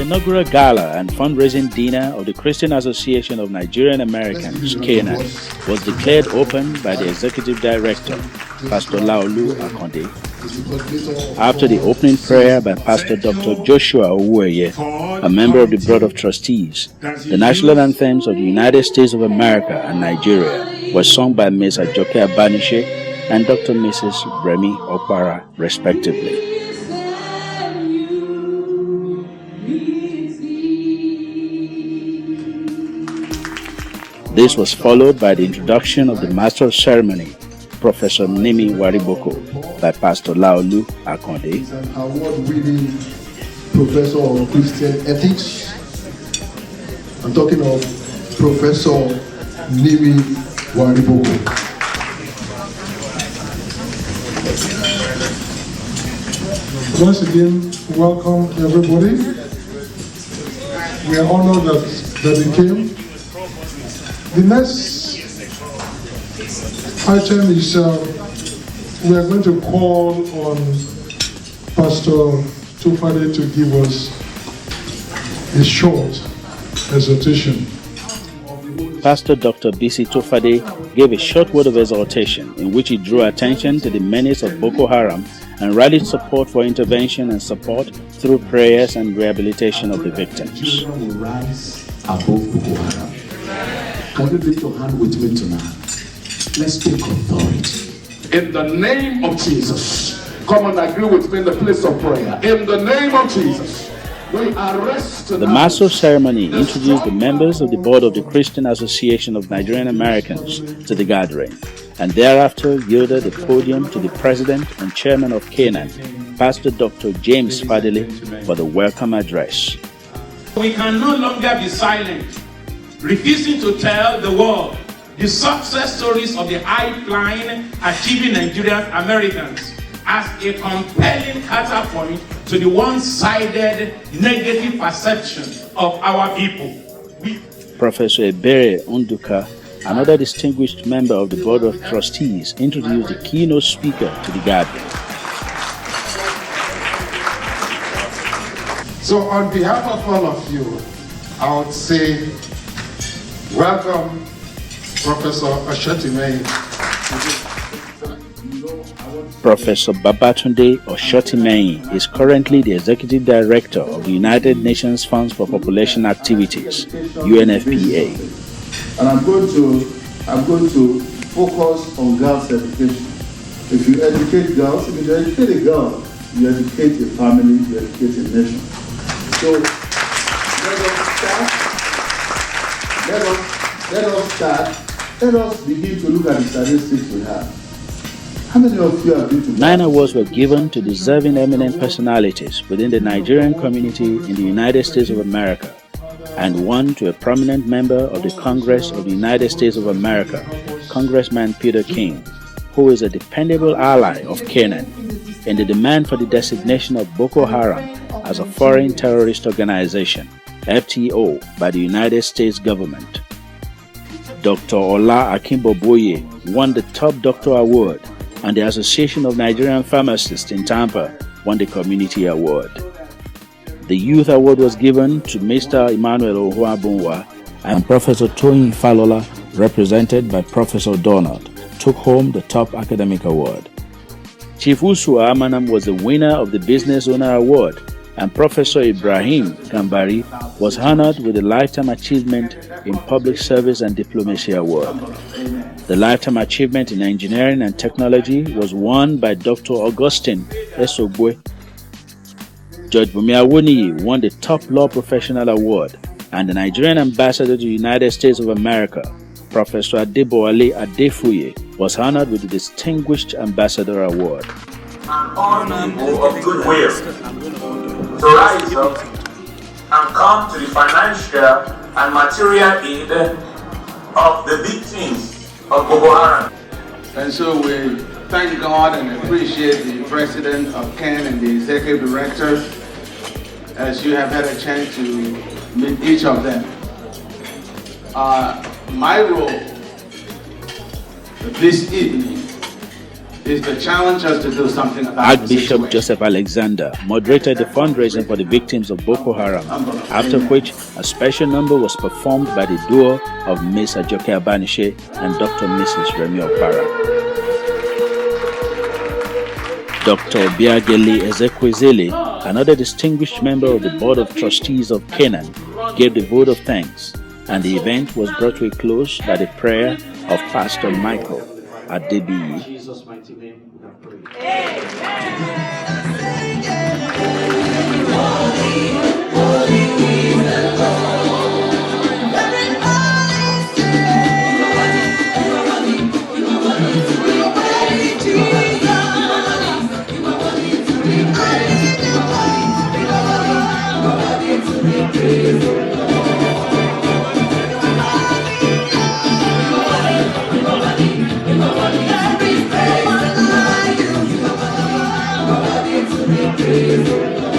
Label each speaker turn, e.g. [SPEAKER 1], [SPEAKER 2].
[SPEAKER 1] inaugural gala and fundraising dinner of the Christian Association of Nigerian Americans, Canan, was declared open by the Executive Director, Pastor Laolu Akonde. After the opening prayer by Pastor Dr. Joshua Owueye, a member of the Board of Trustees, the national anthems of the United States of America and Nigeria were sung by Ms. Ajoke Abanise and Dr. Mrs. Remi Okpara, respectively. This was followed by the introduction of the Master of Ceremony, Professor Nimi Wariboko, by Pastor Laolu Akonde.
[SPEAKER 2] He's an award-winning professor of Christian ethics. I'm talking of Professor Nimi Wariboko. Once again, welcome everybody. We are honored that you came. The next item is we are going to call on Pastor Tufade to give us a short exhortation.
[SPEAKER 1] Pastor Dr. B.C. Tufade gave a short word of exhortation in which he drew attention to the menace of Boko Haram and rallied support for intervention and support through prayers and rehabilitation of the victims.
[SPEAKER 3] Children will rise above Boko Haram. Can you lift your hand with me tonight? Let's take authority. In the name of Jesus. Come and agree with me in the place of prayer. In the name of Jesus. We arrest
[SPEAKER 1] the Master of Ceremony introduced the members of the Board of the Christian Association of Nigerian Americans to the gathering, and thereafter yielded the podium to the President and Chairman of Canan, Pastor Dr. James Fadele, for the welcome address.
[SPEAKER 4] We can no longer be silent, refusing to tell the world the success stories of the high-flying, achieving Nigerian Americans as a compelling counterpoint to the one-sided negative perception of our people.
[SPEAKER 1] Professor Ebere Unduka, another distinguished member of the Board of Trustees, introduced the keynote speaker to the gathering.
[SPEAKER 5] So on behalf of all of you, I would say, welcome, Professor Oshotimehin.
[SPEAKER 1] Professor Babatunde Oshotimehin is currently the Executive Director of the United Nations Funds for Population Activities, UNFPA.
[SPEAKER 6] And I'm going to focus on girls' education. If you educate girls, if you educate a girl, you educate a family, you educate a nation. So let us begin to look at the statistics we have. How many of you have been to
[SPEAKER 1] 9 awards were given to deserving eminent personalities within the Nigerian community in the United States of America, and one to a prominent member of the Congress of the United States of America, Congressman Peter King, who is a dependable ally of Canan in the demand for the designation of Boko Haram as a foreign terrorist organization, FTO, by the United States government. Dr. Ola Akimboboye won the Top Doctor Award, and the Association of Nigerian Pharmacists in Tampa won the Community Award. The Youth Award was given to Mr. Emmanuel Ohuabunwa, and Professor Toyin Falola, represented by Professor Donald, took home the Top Academic Award. Chief Usua Amanam was the winner of the Business Owner Award, and Professor Ibrahim Gambari was honored with the Lifetime Achievement in Public Service and Diplomacy Award. The Lifetime Achievement in Engineering and Technology was won by Dr. Augustine Esobwe. Judge Bumi Awoniyi won the Top Law Professional Award, and the Nigerian Ambassador to the United States of America, Professor Adebowale Adefuye, was honored with the Distinguished Ambassador Award.
[SPEAKER 7] All people of goodwill to rise up and come to the financial and material aid of the victims of Boko Haram.
[SPEAKER 8] And so we thank God and appreciate the President of CAN and the Executive Director, as you have had a chance to meet each of them. My role this evening is to challenge us to do something about
[SPEAKER 1] Archbishop Joseph Alexander moderated the fundraising for the victims of Boko Haram, after which a special number was performed by the duo of Miss Ajoke Abanishe and Dr. Mrs. Remi Opara. Dr. Biageli Ezekwesili, another distinguished member of the Board of Trustees of Canan, gave the vote of thanks, and the event was brought to a close by the prayer of Pastor Michael Adebiyi.
[SPEAKER 9] In Jesus' mighty name, we have prayed.
[SPEAKER 10] Praise